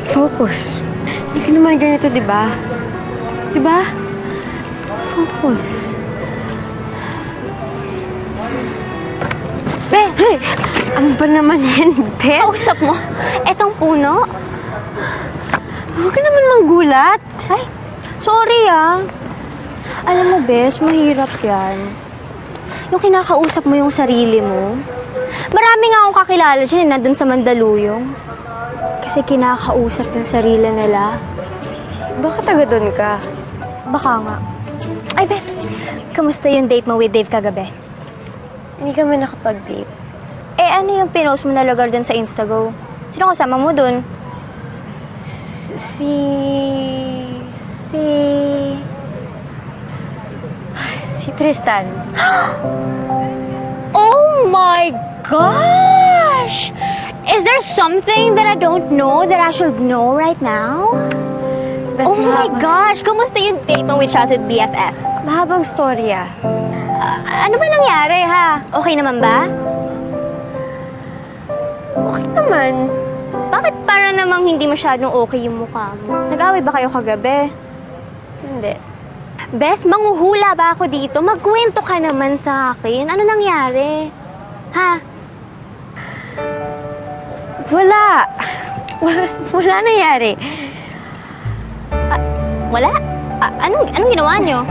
Focus. Hindi ka naman ganito, di ba? Di ba? Focus. Bes! Ano ba naman yan, Bes? Kausap mo? Etong puno? Huwag ka naman manggulat. Ay, sorry ah. Alam mo, Bes, mahirap yan. Yung kinakausap mo yung sarili mo. Marami nga akong kakilala dyan na dun sa Mandaluyong. Kasi kinakausap yung sarili nila. Bakit taga doon ka? Baka nga. Ay, Bes, kamusta yung date mo with Dave kagabi? Hindi kami nakapag-date. Eh, ano yung pinost mo na lugar dun sa Instago? Sino kasama mo dun? Si Tristan. Oh my gosh! Is there something that I don't know that I should know right now? Oh my gosh! Kumusta yung date mo with Childhood BFF? Mahabang storya. Ano ba nangyari, ha? Okay naman ba? Okay naman. Bakit para namang hindi masyadong okay yung mukha mo? Nag-away ba kayo kagabi? Hindi. Bes, manghuhula ba ako dito? Magkwento ka naman sa akin. Ano nangyari? Ha? Wala. Wala nangyari. Wala? Anong ginawa niyo?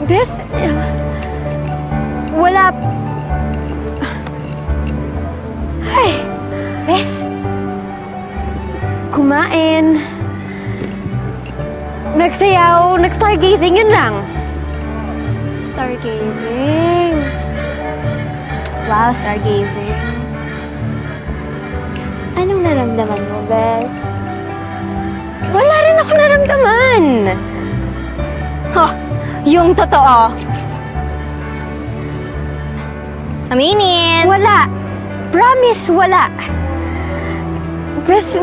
Bes, wala. Ay, Bes? kumain. Nagsayaw, nag-stargazing, yun lang. Stargazing. Wow, stargazing. Anong naramdaman mo, Bes? Wala rin ako naramdaman. Huh, yung totoo. Aminin. Wala. Promise, wala. Bes,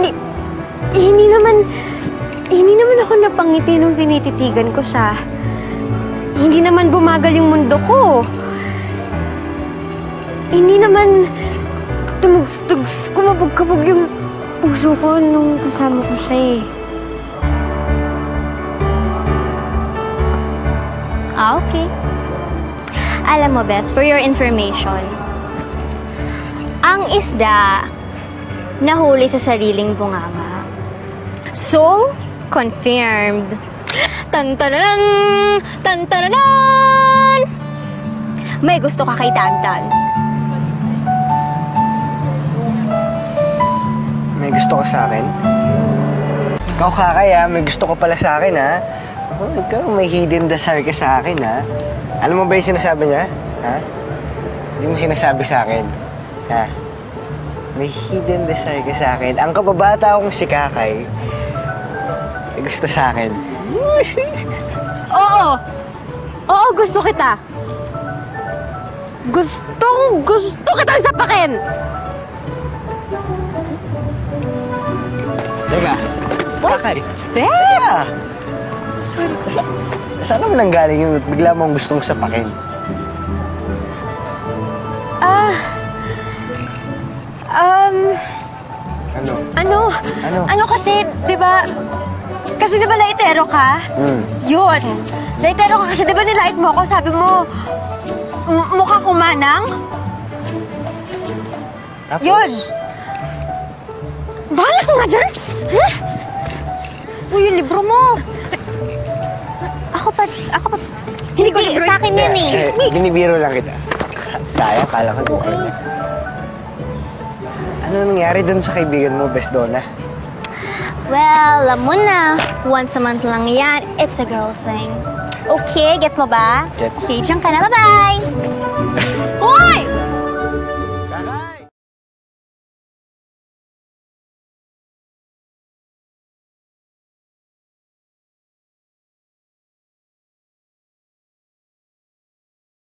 hindi naman ako napangiti nung tinititigan ko siya. Hindi naman bumagal yung mundo ko. Hindi naman tumugstugs, kumabog-kabog yung puso ko nung kasama ko siya eh. Okay. Alam mo, Bes, for your information, ang isda nahuli sa sariling bunganga. So, confirmed. Tan-tananan! Tan-tananan! May gusto ka kay Tagtag. May gusto ka sa akin? Ikaw kakay ha, may gusto ka pala sa akin ha. Oh, ikaw may hidden desire ka sa akin ha. Alam mo ba yung sinasabi niya? Ha? Hindi mo sinasabi sa akin. Ha? May hidden desire ka sa akin. Ang kababata akong si Kakay, may gusto sa akin. Oo! Oo, gusto kita! Gusto kitang sapakin! Teka, Kakay. Bes! Teka! Sorry. Saan naman nanggaling yung bigla mong gustong sapakin? Ano kasi, di ba? Kasi di ba laitero ka? Yun. Laitero ka kasi di ba nilait mo ako? Sabi mo, mukha kumanang? Tapos? Yun. Bahala ka nga dyan. Huh? Uy, yung libro mo. Ako pa. Hindi ko libro. Sa akin yan eh. Binibiro lang kita. Sayang, kala ko okay na. Ano nangyari dun sa kaibigan mo, Bes Donna? Well, alam mo na. Once a month lang yan. It's a girl thing. Okay, gets mo ba? Gets. Okay, dyan ka na. Bye-bye! Hoy!